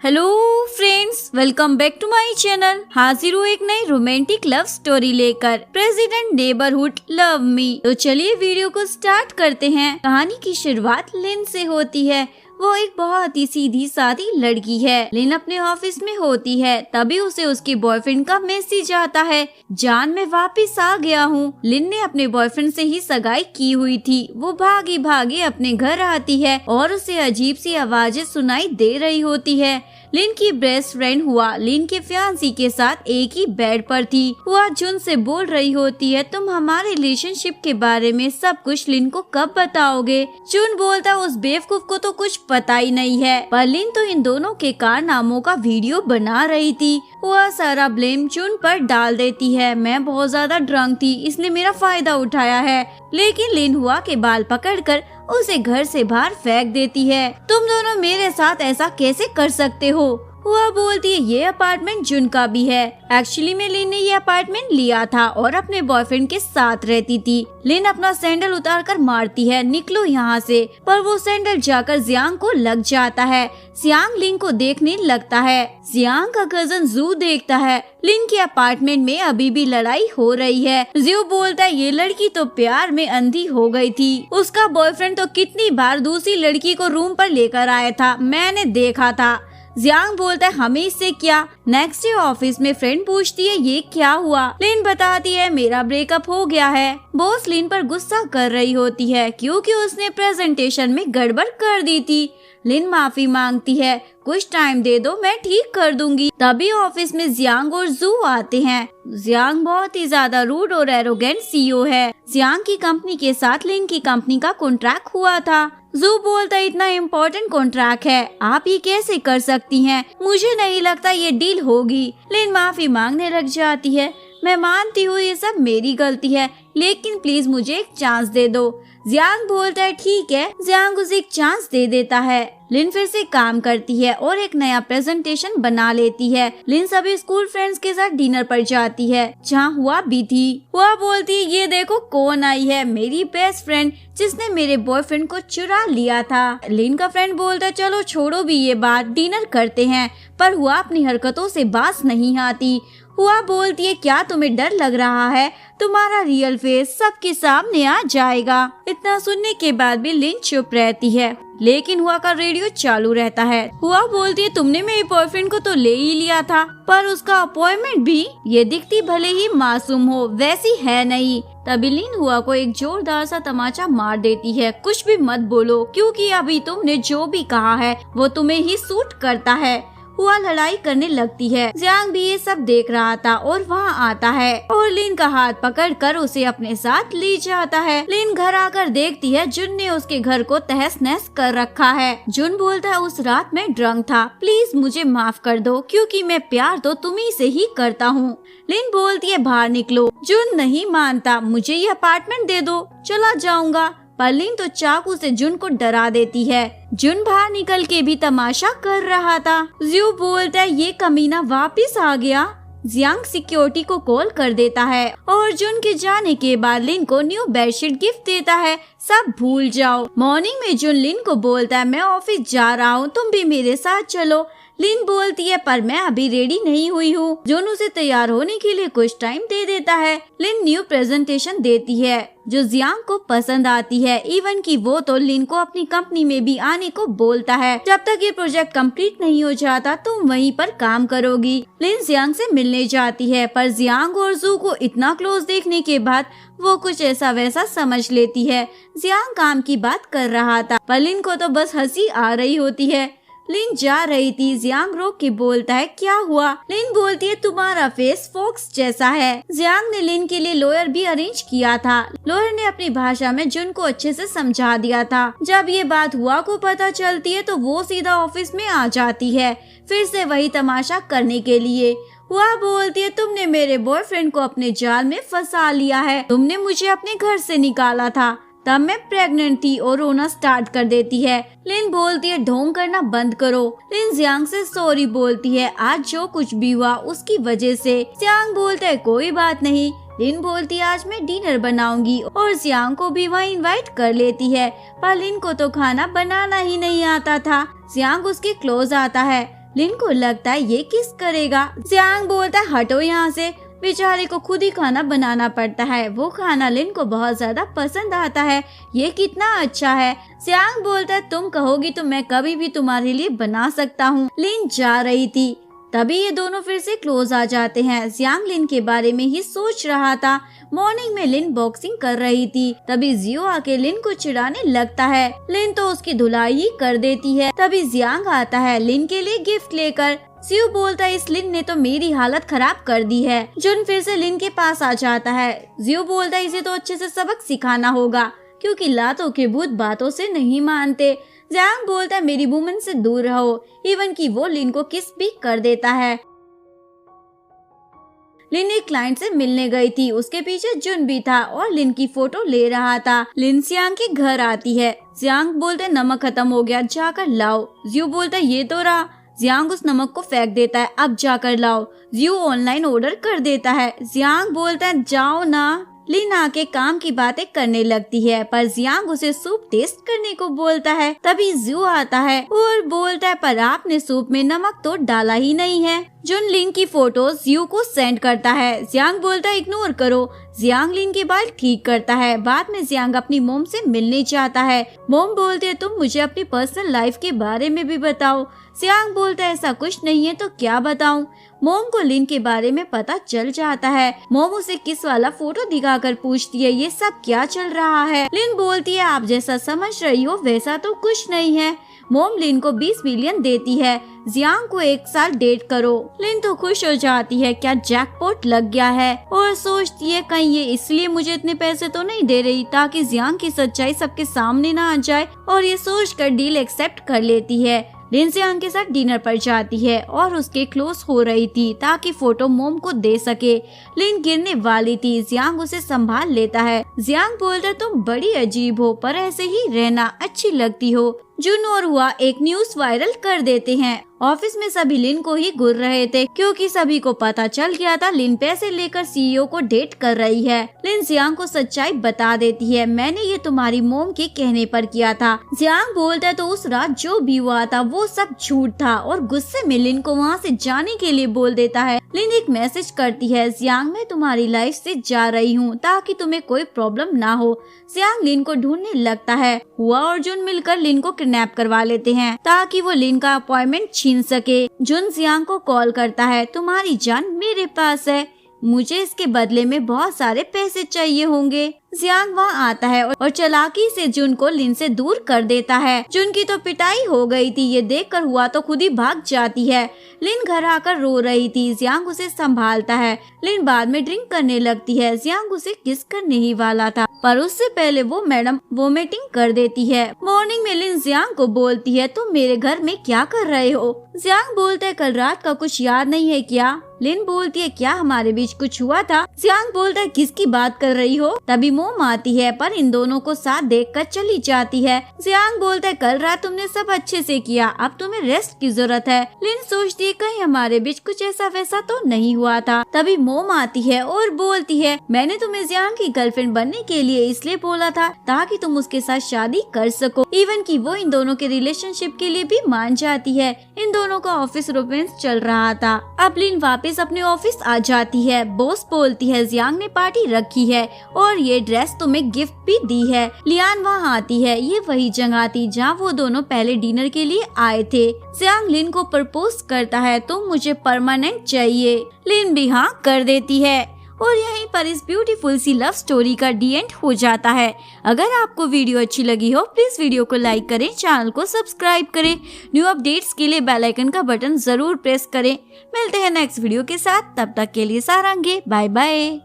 Hello friends, welcome back to my channel. हाजिर हूँ एक नई रोमांटिक लव स्टोरी लेकर, प्रेसिडेंट नेबरहुड लव मी। तो चलिए वीडियो को स्टार्ट करते हैं। कहानी की शुरुआत लिन से होती है। वो एक बहुत ही सीधी सादी लड़की है। लिन अपने ऑफिस में होती है, तभी उसे उसके बॉयफ्रेंड का मैसेज आता है, जान मैं वापस आ गया हूँ। लिन ने अपने बॉयफ्रेंड से ही सगाई की हुई थी। वो भागी भागी अपने घर आती है और उसे अजीब सी आवाजें सुनाई दे रही होती है। लिन की बेस्ट फ्रेंड हुआ लिन के फियांसी के साथ एक ही बेड पर थी। हुआ जुन से बोल रही होती है, तुम हमारे रिलेशनशिप के बारे में सब कुछ लिन को कब बताओगे? जुन बोलता, उस बेवकूफ को तो कुछ पता ही नहीं है। पर लिन तो इन दोनों के कारनामों का वीडियो बना रही थी। वह सारा ब्लेम जुन पर डाल देती है। मैं बहुत ज्यादा ड्रंक थी, इसने मेरा फायदा उठाया है। लेकिन लिन हुआ के बाल पकड़कर उसे घर से बाहर फेंक देती है। तुम दोनों मेरे साथ ऐसा कैसे कर सकते हो? वह बोलती है, ये अपार्टमेंट जुन का भी है। एक्चुअली में लिन ने ये अपार्टमेंट लिया था और अपने बॉयफ्रेंड के साथ रहती थी। लिन अपना सैंडल उतार कर मारती है, निकलो यहाँ से। पर वो सैंडल जाकर जियांग को लग जाता है। जियांग लिन को देखने लगता है। जियांग का कजन जू देखता है लिन के अपार्टमेंट में अभी भी लड़ाई हो रही है। जू बोलता है, ये लड़की तो प्यार में अंधी हो गई थी। उसका बॉयफ्रेंड तो कितनी बार दूसरी लड़की को रूम पर लेकर आया था, मैंने देखा था। जियांग बोलता है, हमें इससे क्या? नेक्स्ट डे ऑफिस में फ्रेंड पूछती है, ये क्या हुआ? लिन बताती है, मेरा ब्रेकअप हो गया है। बॉस लिन पर गुस्सा कर रही होती है क्योंकि उसने प्रेजेंटेशन में गड़बड़ कर दी थी। लिन माफी मांगती है, कुछ टाइम दे दो, मैं ठीक कर दूंगी। तभी ऑफिस में जियांग और जू आते हैं। जियांग बहुत ही ज्यादा रूड और एरोगेंट सीईओ है। जियांग की कंपनी के साथ लिन की कंपनी का कॉन्ट्रैक्ट हुआ था। जू बोलता, इतना इम्पोर्टेंट कॉन्ट्रैक्ट है, आप ये कैसे कर सकती हैं? मुझे नहीं लगता ये डील होगी। लिन माफी मांगने लग जाती है, मैं मानती हूँ ये सब मेरी गलती है, लेकिन प्लीज मुझे एक चांस दे दो। जियांग बोलता है, ठीक है। जियांग उसे एक चांस दे देता है। लिन फिर से काम करती है और एक नया प्रेजेंटेशन बना लेती है। लिन सभी स्कूल फ्रेंड्स के साथ डिनर पर जाती है, जहाँ हुआ भी थी। हुआ बोलती है, ये देखो कौन आई है, मेरी बेस्ट फ्रेंड जिसने मेरे बॉयफ्रेंड को चुरा लिया था। लिन का फ्रेंड बोलता है, चलो छोड़ो भी ये बात, डिनर करते हैं। पर हुआ अपनी हरकतों से बाज नहीं आती। हुआ बोलती है, क्या तुम्हें डर लग रहा है? तुम्हारा रियल फेस सबके सामने आ जाएगा। इतना सुनने के बाद भी लिन चुप रहती है, लेकिन हुआ का रेडियो चालू रहता है। हुआ बोलती है, तुमने मेरे बॉयफ्रेंड को तो ले ही लिया था, पर उसका अपॉइंटमेंट भी, ये दिखती भले ही मासूम हो वैसी है नहीं। तभी लिन हुआ को एक जोरदार सा तमाचा मार देती है, कुछ भी मत बोलो क्योंकि अभी तुमने जो भी कहा है वो तुम्हें ही सूट करता है। हुआ लड़ाई करने लगती है। जियांग भी ये सब देख रहा था और वहाँ आता है और लिन का हाथ पकड़कर उसे अपने साथ ले जाता है। लिन घर आकर देखती है जुन ने उसके घर को तहस नहस कर रखा है। जुन बोलता है, उस रात मैं ड्रंक था, प्लीज मुझे माफ कर दो क्योंकि मैं प्यार तो तुम्ही से ही करता हूँ। लिन बोलती है, बाहर निकलो। जुन नहीं मानता, मुझे ये अपार्टमेंट दे दो, चला जाऊंगा। पर लिन तो चाकू से जुन को डरा देती है। जुन बाहर निकल के भी तमाशा कर रहा था। ज्यू बोलता है, ये कमीना वापस आ गया। जियांग सिक्योरिटी को कॉल कर देता है और जुन के जाने के बाद लिन को न्यू बेडशीट गिफ्ट देता है। सब भूल जाओ। मॉर्निंग में जुन लिन को बोलता है, मैं ऑफिस जा रहा हूँ, तुम भी मेरे साथ चलो। लिन बोलती है, पर मैं अभी रेडी नहीं हुई हूँ। जुन उसे तैयार होने के लिए कुछ टाइम दे देता है। लिन न्यू प्रेजेंटेशन देती है जो जियांग को पसंद आती है। इवन कि वो तो लिन को अपनी कंपनी में भी आने को बोलता है। जब तक ये प्रोजेक्ट कंप्लीट नहीं हो जाता तुम वहीं पर काम करोगी। लिन जियांग से मिलने जाती है, पर जियांग और जू को इतना क्लोज देखने के बाद वो कुछ ऐसा वैसा समझ लेती है। जियांग काम की बात कर रहा था, पर लिन को तो बस हंसी आ रही होती है। लिन जा रही थी, जियांग रोक के बोलता है, क्या हुआ? लिन बोलती है, तुम्हारा फेस फॉक्स जैसा है। जियांग ने लिन के लिए लॉयर भी अरेंज किया था। लॉयर ने अपनी भाषा में जुन को अच्छे से समझा दिया था। जब ये बात हुआ को पता चलती है तो वो सीधा ऑफिस में आ जाती है, फिर से वही तमाशा करने के लिए। हुआ बोलती है, तुमने मेरे बॉयफ्रेंड को अपने जाल में फंसा लिया है, तुमने मुझे अपने घर से निकाला था, तब मैं प्रेग्नेंट थी, और रोना स्टार्ट कर देती है। लिन बोलती है, ढोंग करना बंद करो। लिन जियांग से सॉरी बोलती है, आज जो कुछ भी हुआ उसकी वजह से। जियांग बोलता है, कोई बात नहीं। लिन बोलती है, आज मैं डिनर बनाऊंगी, और जियांग को भी वहाँ इनवाइट कर लेती है। पर लिन को तो खाना बनाना ही नहीं आता था। जियांग उसके क्लोज आता है। लिन को लगता है ये किस करेगा। जियांग बोलता है हटो यहाँ से, बेचारे को खुद ही खाना बनाना पड़ता है। वो खाना लिन को बहुत ज्यादा पसंद आता है, ये कितना अच्छा है। जियांग बोलता है तुम कहोगी तो मैं कभी भी तुम्हारे लिए बना सकता हूँ। लिन जा रही थी, तभी ये दोनों फिर से क्लोज आ जाते हैं। जियांग लिन के बारे में ही सोच रहा था। मॉर्निंग में लिन बॉक्सिंग कर रही थी, तभी जियो आके लिन को चिढ़ाने लगता है। लिन तो उसकी धुलाई ही कर देती है। तभी जियांग आता है लिन के लिए गिफ्ट लेकर। जियो बोलता है इस लिन ने तो मेरी हालत खराब कर दी है। जुन फिर से लिन के पास आ जाता है। जियो बोलता है इसे तो अच्छे से सबक सिखाना होगा, क्योंकि लातों के भूत बातों से नहीं मानते। जियांग बोलता है मेरी वुमन से दूर रहो, इवन कि वो लिन को किस भी कर देता है। लिन एक क्लाइंट से मिलने गई थी, उसके पीछे जुन भी था और लिन की फोटो ले रहा था। लिन जियांग के घर आती है। जियांग बोलते नमक खत्म हो गया, जाकर लाओ। जियो बोलता है ये तो रहा। जियांग उस नमक को फेंक देता है, अब जाकर लाओ। जियो ऑनलाइन ऑर्डर कर देता है। जियांग बोलता है जाओ ना। लिन आके काम की बातें करने लगती है, पर जियांग उसे सूप टेस्ट करने को बोलता है। तभी जियो आता है और बोलता है पर आपने सूप में नमक तो डाला ही नहीं है। जुन लिन की फोटो जियो को सेंड करता है। जियांग बोलता है इग्नोर करो। जियांग लिन के बाल ठीक करता है। बाद में जियांग अपनी मोम से मिलने चाहता है। मोम बोलती है तुम मुझे अपनी पर्सनल लाइफ के बारे में भी बताओ। जियांग बोलता है ऐसा कुछ नहीं है तो क्या बताऊं। मोम को लिन के बारे में पता चल जाता है। मोम उसे किस वाला फोटो दिखाकर पूछती है ये सब क्या चल रहा है। लिन बोलती है आप जैसा समझ रही हो वैसा तो कुछ नहीं है। मोम लिन को 20 मिलियन देती है, जियांग को 1 साल डेट करो। लिन तो खुश हो जाती है, क्या जैकपॉट लग गया है, और सोचती है कहीं ये इसलिए मुझे इतने पैसे तो नहीं दे रही ताकि जियांग की सच्चाई सबके सामने ना आ जाए, और ये सोचकर डील एक्सेप्ट कर लेती है। लिन जियांग के साथ डिनर पर जाती है और उसके क्लोज हो रही थी ताकि फोटो मोम को दे सके। लिन गिरने वाली थी, जियांग उसे संभाल लेता है। जियांग बोलता तुम बड़ी अजीब हो, पर ऐसे ही रहना अच्छी लगती हो। जुन और हुआ एक न्यूज वायरल कर देते हैं। ऑफिस में सभी लिन को ही घूर रहे थे, क्योंकि सभी को पता चल गया था लिन पैसे लेकर सीईओ को डेट कर रही है। लिन जियांग को सच्चाई बता देती है, मैंने ये तुम्हारी मोम के कहने पर किया था। जियांग बोलता है तो उस रात जो भी हुआ था वो सब झूठ था, और गुस्से में लिन को वहाँ से जाने के लिए बोल देता है। लिन एक मैसेज करती है, जियांग मैं तुम्हारी लाइफ से जा रही हूँ ताकि तुम्हें कोई प्रॉब्लम ना हो। जियांग लिन को ढूंढने लगता है। हुआ और जुन मिलकर लिन को किडनैप करवा लेते हैं ताकि वो लिन का अपॉइंटमेंट छीन सके। जुन जियांग को कॉल करता है, तुम्हारी जान मेरे पास है, मुझे इसके बदले में बहुत सारे पैसे चाहिए होंगे। जियांग वहाँ आता है और चालाकी से जुन को लिन से दूर कर देता है। जुन की तो पिटाई हो गई थी, ये देखकर हुआ तो खुद ही भाग जाती है। लिन घर आकर रो रही थी, जियांग उसे संभालता है। लिन बाद में ड्रिंक करने लगती है। जियांग उसे किस करने ही वाला था, पर उससे पहले वो मैडम वोमिटिंग कर देती है। मॉर्निंग में लिन जियांग को बोलती है, तुम मेरे घर में क्या कर रहे हो। जियांग बोलता है कल रात का कुछ याद नहीं है क्या। लिन बोलती है क्या हमारे बीच कुछ हुआ था। जियांग बोलता है किसकी बात कर रही हो। तभी मोम आती है, पर इन दोनों को साथ देखकर चली जाती है। जियांग बोलता है कल रात तुमने सब अच्छे से किया, अब तुम्हें रेस्ट की जरूरत है। लिन सोचती है कहीं हमारे बीच कुछ ऐसा वैसा तो नहीं हुआ था। तभी मोम आती है और बोलती है, मैंने तुम्हें जियांग की गर्लफ्रेंड बनने के लिए इसलिए बोला था ताकि तुम उसके साथ शादी कर सको। इवन कि वो इन दोनों के रिलेशनशिप के लिए भी मान जाती है। इन दोनों का ऑफिस रोमांस चल रहा था। अब लिन वापस अपने ऑफिस आ जाती है। बॉस बोलती है जियांग ने पार्टी रखी है और ये ड्रेस तुम्हें गिफ्ट भी दी है। लियान वहाँ आती है, ये वही जगह थी जहाँ वो दोनों पहले डिनर के लिए आए थे। जियांग लिन को प्रपोज करता है, तुम मुझे परमानेंट चाहिए। लिन भी हाँ कर देती है और यहीं पर इस ब्यूटीफुल सी लव स्टोरी का डी एंड हो जाता है। अगर आपको वीडियो अच्छी लगी हो प्लीज वीडियो को लाइक करें, चैनल को सब्सक्राइब करें। न्यू अपडेट्स के लिए बेल आइकन का बटन जरूर प्रेस करें। मिलते हैं नेक्स्ट वीडियो के साथ, तब तक के लिए सारंगे, बाय बाय।